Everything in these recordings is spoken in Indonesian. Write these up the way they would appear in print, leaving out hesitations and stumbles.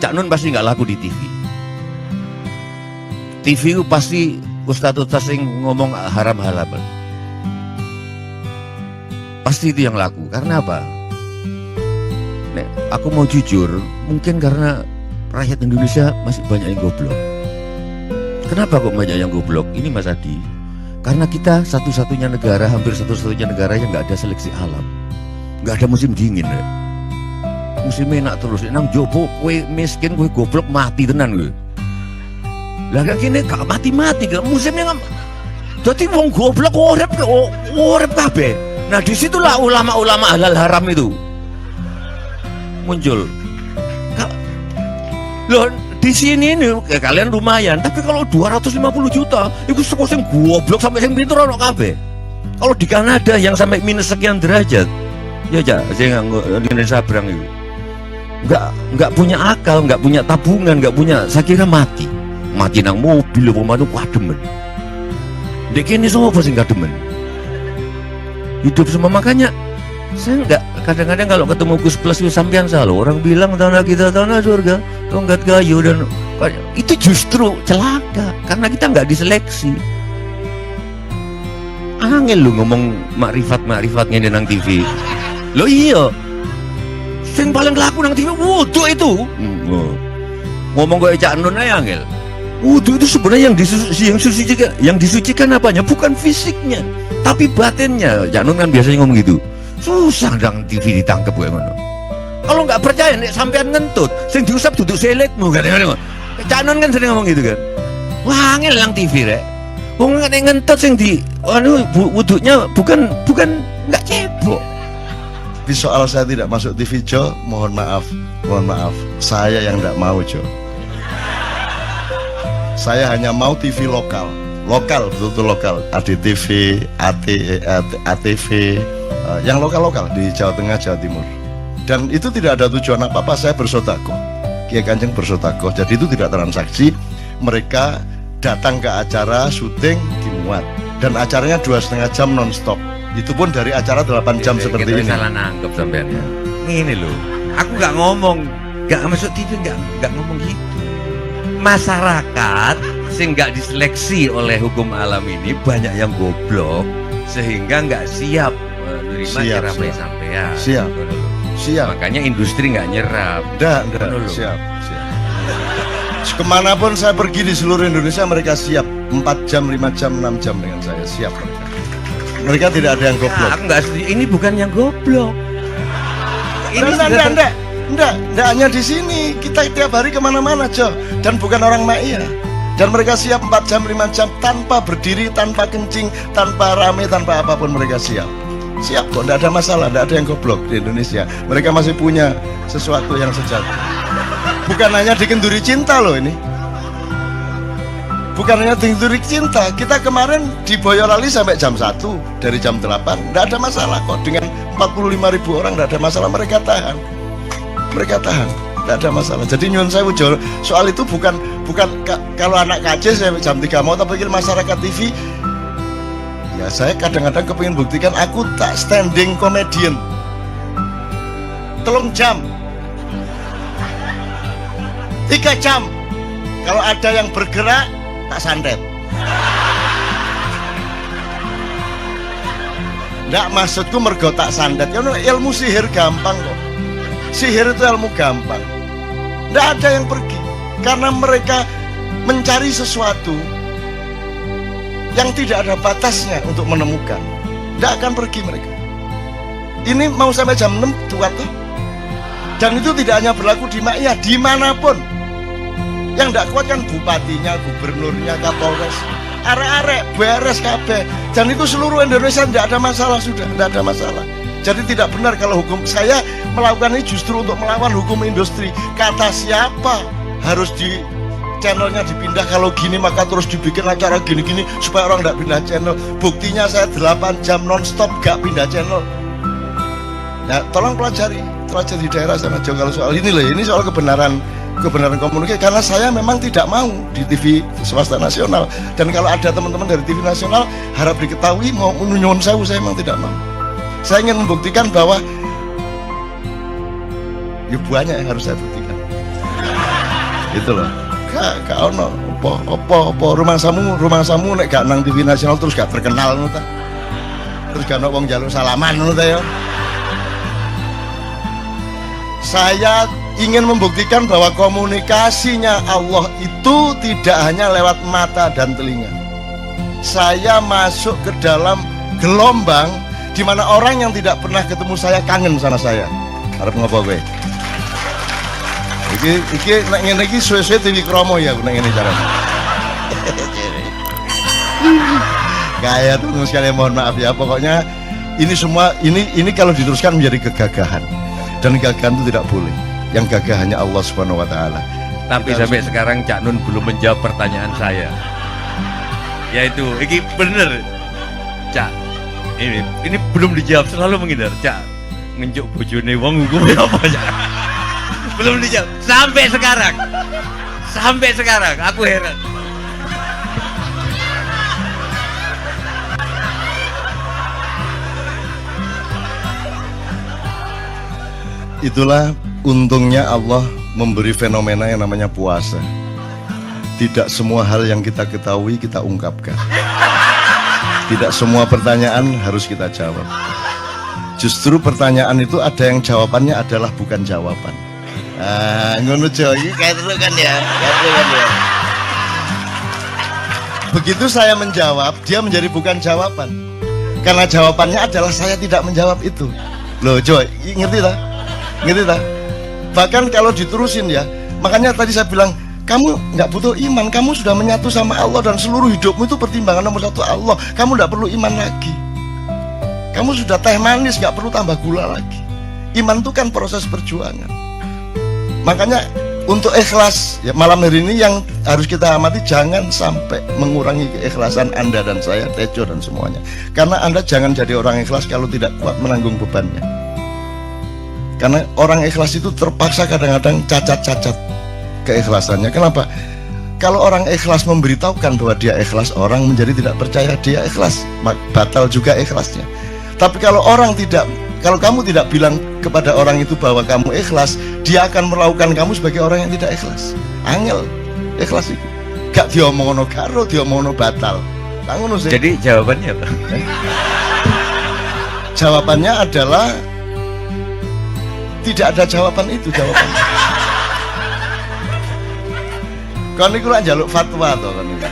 Cak Nun pasti nggak laku di TV. TV itu pasti ustadz-ustadz yang ngomong haram halal. Pasti itu yang laku. Karena apa? Nek, aku mau jujur, mungkin karena rakyat Indonesia masih banyak yang goblok. Kenapa kok banyak yang goblok? Ini Mas Adi. Karena kita satu-satunya negara, hampir satu-satunya negara yang nggak ada seleksi alam, nggak ada musim dingin. Ya. Musimnya enak terus. Nang jopo, kue miskin, kue goblok mati tenan gue. Lah kayak gini gak mati-mati kan musimnya nggak. Jadi wong goblok urip kabeh. Nah disitulah ulama-ulama halal haram itu muncul. Loh di sini nih kalian lumayan, tapi kalau 250 juta itu sekosong goblok sampai yang pintu ono kabeh. Kalau di Kanada yang sampai minus sekian derajat, ya aja saya nggak Indonesia berang itu. Nggak punya akal, nggak punya tabungan, nggak punya, saya kira mati nang mobil pemanu kademen. Dek ini semua pasti kademen. Hidup semua, makanya saya nggak, kadang-kadang kalau ketemu Gus Plus sampean selalu orang bilang tanah kita tanah surga, tongkat kayu, dan itu justru celaka karena kita nggak diseleksi. Angel lu ngomong makrifat-makrifat ngene nang TV. Lo iya. Sing paling laku nang TV wudu itu. Ngomong gue Cak Nun aja angel. Wudu itu sebenarnya yang disucikan apanya? Bukan fisiknya, tapi batinnya. Cak Nun kan biasanya ngomong gitu. Susah nang TV ditangkep gue ngono. Kalau nggak percaya nek sampean ngentut, sing diusap duduk selekmu kadang-kadang. Cak Nun kan sering ngomong gitu kan. Wah angel nang TV rek. Wong nek ngentut sing di wudunya bukan nggak cebok. Di soal saya tidak masuk TV Jo, mohon maaf, saya yang tidak mau Jo. Saya hanya mau TV lokal, betul-betul lokal, ADTV, ATV, yang lokal di Jawa Tengah, Jawa Timur. Dan itu tidak ada tujuan apa-apa, saya bersodakoh, Kiai Kanjeng bersodakoh, jadi itu tidak transaksi. Mereka datang ke acara syuting dimuat, dan acaranya 2,5 jam non-stop. Itu pun dari acara 8 jam seperti ini. Salah nangkep sampean. Ini loh, aku nggak ngomong, nggak masuk TV, nggak ngomong gitu. Masyarakat sing nggak diseleksi oleh hukum alam ini banyak yang goblok sehingga nggak siap menerima ceramah sampean. Siap. Makanya industri nggak nyerap. Nggak. Siap. Kemanapun saya pergi di seluruh Indonesia mereka siap 4 jam, 5 jam, 6 jam dengan saya, siap mereka tidak ada yang goblok. Aku nggak setuju. Ini bukan yang goblok. Ini enggak hanya di sini, kita tiap hari kemana-mana Jo, dan bukan orang Ma'iyah. Dan mereka siap 4 jam, 5 jam tanpa berdiri, tanpa kencing, tanpa rame, tanpa apapun mereka siap kok, enggak ada masalah, enggak ada yang goblok di Indonesia. Mereka masih punya sesuatu yang sejati. Bukan hanya dikenduri cinta loh ini. Bukan hanya dikenduri cinta. Kita kemarin di Boyolali sampai jam 1, dari jam 8. Tidak ada masalah kok. Dengan 45.000 orang tidak ada masalah. Mereka tahan. Tidak ada masalah. Jadi nyuwun saya soal itu bukan kalau anak KJ saya jam 3 mau, tapi masyarakat TV. Ya saya kadang-kadang kepingin buktikan aku tak standing comedian. 3 jam. 3 jam. Kalau ada yang bergerak tak santet. Nggak, maksudku mergo tak santet. Ya ilmu sihir gampang kok. Sihir itu ilmu gampang. Nggak ada yang pergi karena mereka mencari sesuatu yang tidak ada batasnya untuk menemukan. Nggak akan pergi mereka. Ini mau sampai jam 6 kuat tuh. Dan itu tidak hanya berlaku di Ma'iyah, dimanapun. Yang tidak kuat kan bupatinya, gubernurnya, kapolres, arek-arek beres kabeh. Dan itu seluruh Indonesia tidak ada masalah, sudah tidak ada masalah. Jadi tidak benar kalau hukum, saya melakukan ini justru untuk melawan hukum industri. Kata siapa harus di channelnya dipindah, kalau gini maka terus dibikin acara gini-gini supaya orang tidak pindah channel. Buktinya saya 8 jam non-stop gak pindah channel. Nah tolong pelajari di daerah sana juga kalau soal ini loh, ini soal kebenaran komunikasi, karena saya memang tidak mau di TV swasta nasional. Dan kalau ada teman-teman dari TV nasional harap diketahui mau nyuwun sewu, saya memang tidak mau. Saya ingin membuktikan bahwa ya banyak yang harus saya buktikan. Itu loh. Gak ono apa rumah samu nek gak nang TV nasional terus gak terkenal ngono ta. Terus gak ono wong njaluk salaman ngono ta ya. Saya ingin membuktikan bahwa komunikasinya Allah itu tidak hanya lewat mata dan telinga. Saya masuk ke dalam gelombang di mana orang yang tidak pernah ketemu saya kangen sama saya. Harap ngopo kowe? Iki nek ngene iki suwe-suwe TV kromo ya nek ngene carane. Kayak tuh sekalian mohon maaf ya, pokoknya ini semua ini kalau diteruskan menjadi kegagahan. Dan gagahan itu tidak boleh. Yang gagah hanya Allah Subhanahu wa taala. Tapi sampai sekarang Cak Nun belum menjawab pertanyaan saya. Yaitu, ini bener Cak. Ini belum dijawab, selalu menghindar. Cak, ngenjuk bojone wong hukumnya apa Cak? Belum dijawab sampai sekarang. Sampai sekarang aku heran. Itulah untungnya Allah memberi fenomena yang namanya puasa. Tidak semua hal yang kita ketahui kita ungkapkan. Tidak semua pertanyaan harus kita jawab. Justru pertanyaan itu ada yang jawabannya adalah bukan jawaban. Ngono iki kayak terus kan ya. Begitu saya menjawab, dia menjadi bukan jawaban. Karena jawabannya adalah saya tidak menjawab itu. Loh, coy, ngerti tak? Ngerti tak? Bahkan kalau diterusin ya, makanya tadi saya bilang kamu nggak butuh iman, kamu sudah menyatu sama Allah dan seluruh hidupmu itu pertimbangan nomor satu Allah. Kamu nggak perlu iman lagi. Kamu sudah teh manis, nggak perlu tambah gula lagi. Iman itu kan proses perjuangan. Makanya untuk ikhlas ya, malam hari ini yang harus kita amati, jangan sampai mengurangi keikhlasan Anda dan saya, Tejo dan semuanya. Karena Anda jangan jadi orang ikhlas kalau tidak kuat menanggung bebannya. Karena orang ikhlas itu terpaksa kadang-kadang cacat-cacat keikhlasannya. Kenapa? Kalau orang ikhlas memberitahukan bahwa dia ikhlas, orang menjadi tidak percaya dia ikhlas, batal juga ikhlasnya. Tapi kalau kamu tidak bilang kepada orang itu bahwa kamu ikhlas, dia akan melakukan kamu sebagai orang yang tidak ikhlas. Angel ikhlas itu. Gak diomongno karo, diomongno batal. Jadi jawabannya apa? Jawabannya adalah tidak ada jawaban itu jawabannya. Kon iku lak njaluk fatwa to kon iki.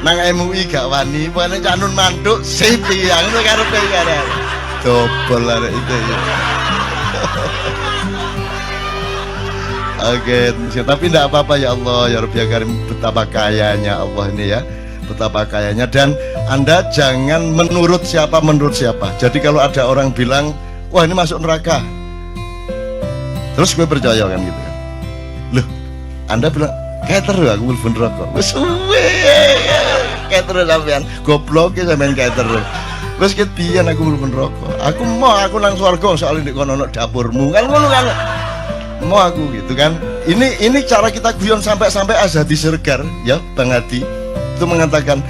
Nang MUI gak wani, pokoknya Cak Nun manduk sipi yang ngono karepe kare. Dobel arek itu ya. Oke, tapi tidak apa-apa ya Allah, ya Rabbi Karim, betapa kayanya Allah ini ya. Betapa kayanya, dan Anda jangan menurut siapa. Jadi kalau ada orang bilang wah ini masuk neraka, terus gue percaya kan gitu kan. Loh, Anda bilang kayak terus aku mlebu neraka. Wes suwe. Kayak terus sampean goblok ya sampean kayak terus. Wes ket pian aku mlebu neraka. Aku nang swarga soalnya ndek kono ono dapurmu. Kan ngono kan. Mau aku gitu kan. Ini cara kita guyon sampai Azhadi Sergar ya, Bang Hadi itu mengatakan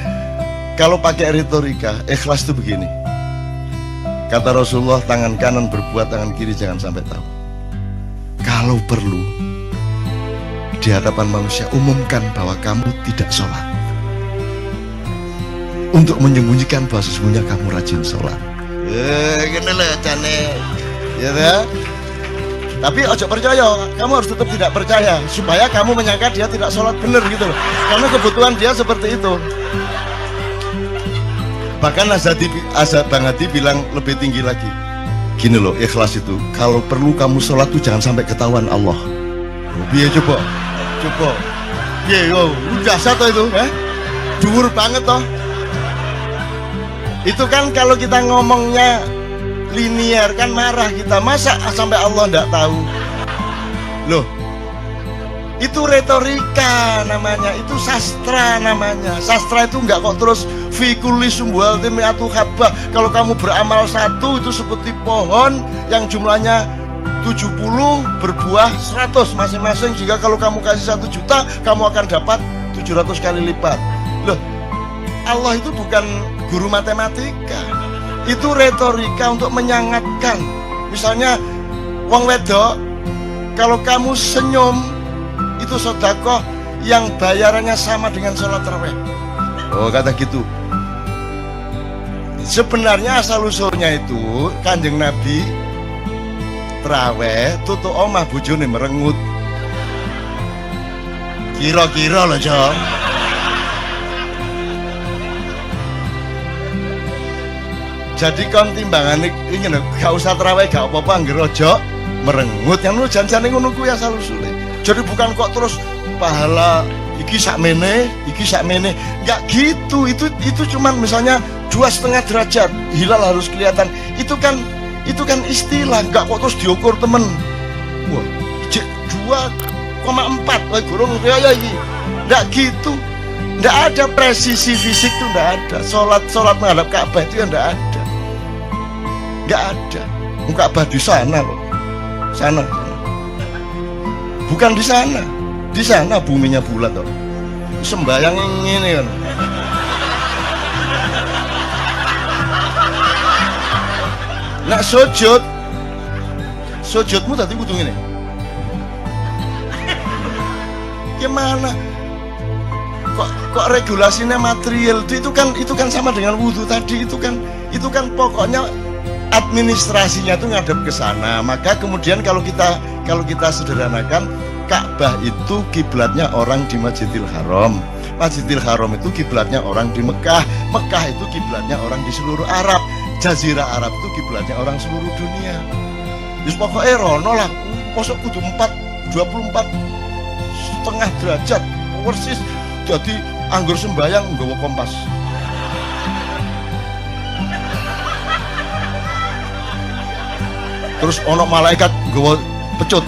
kalau pakai retorika ikhlas itu begini. Kata Rasulullah, tangan kanan berbuat, tangan kiri jangan sampai tahu. Kalau perlu di hadapan manusia umumkan bahwa kamu tidak sholat, untuk menyembunyikan bahwa sesungguhnya kamu rajin sholat. Gini lah cane, ya dah. Tapi ojo percaya, kamu harus tetap tidak percaya supaya kamu menyangka dia tidak sholat benar gitu loh. Karena kebutuhan dia seperti itu. Bahkan Bang Hadi bilang lebih tinggi lagi. Gini loh, ikhlas itu kalau perlu kamu sholat tuh jangan sampai ketahuan Allah. Biar coba. Biar yo, udah satu itu, dhuwur banget toh. Itu kan kalau kita ngomongnya linear kan marah kita, masa sampai Allah ndak tahu. Loh, itu retorika namanya, itu sastra namanya. Sastra itu enggak kok terus fikuli sumbual timiatu habbah. Kalau kamu beramal satu itu seperti pohon yang jumlahnya 70 berbuah 100 masing-masing. Jika kalau kamu kasih 1 juta, kamu akan dapat 700 kali lipat. Loh, Allah itu bukan guru matematika. Itu retorika untuk menyangatkan. Misalnya wong wedok, kalau kamu senyum itu sedekah yang bayarannya sama dengan sholat tarawih. Oh, kata gitu. Sebenarnya asal usulnya itu Kanjeng Nabi tarawih tutuk omah bojone merengut. Kira-kira loh, Jom. Jadi kon timbangan ini gak usah tarawih gak apa-apa angger aja merengut yang lu janjane ngono kuwi asal usule. Jadi bukan kok terus pahala iki sakmene, enggak gitu. Itu cuman misalnya 2,5 derajat hilal harus kelihatan. Itu kan istilah, enggak kok terus diukur temen. Wah, 2,4 wah gurung ya iki. Enggak gitu. Enggak ada presisi fisik tuh enggak ada. Salat menghadap Ka'bah itu enggak ada. Enggak ada. Ka'bah di sana loh. Sana. Bukan di sana. Di sana buminya bulat toh. Sembayang ini kan. Nak sujudmu tadi kudu ngene. Gimana? Kok regulasinya material itu kan sama dengan wudhu tadi, itu kan pokoknya administrasinya tuh ngadep ke sana. Maka kemudian kalau kita sederhanakan, Ka'bah itu kiblatnya orang di Masjidil Haram. Masjidil Haram itu kiblatnya orang di Mekah. Mekah itu kiblatnya orang di seluruh Arab. Jazirah Arab itu kiblatnya orang seluruh dunia. Wis pokoknya rono lah. Mosok kudu 24,5 derajat persis. Jadi anggur sembayang nggawa kompas. Terus ono malaikat nggawa pecut.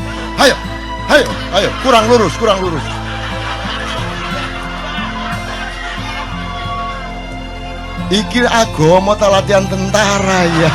Ayo, kurang lurus. Iki agama ta latihan tentara ya.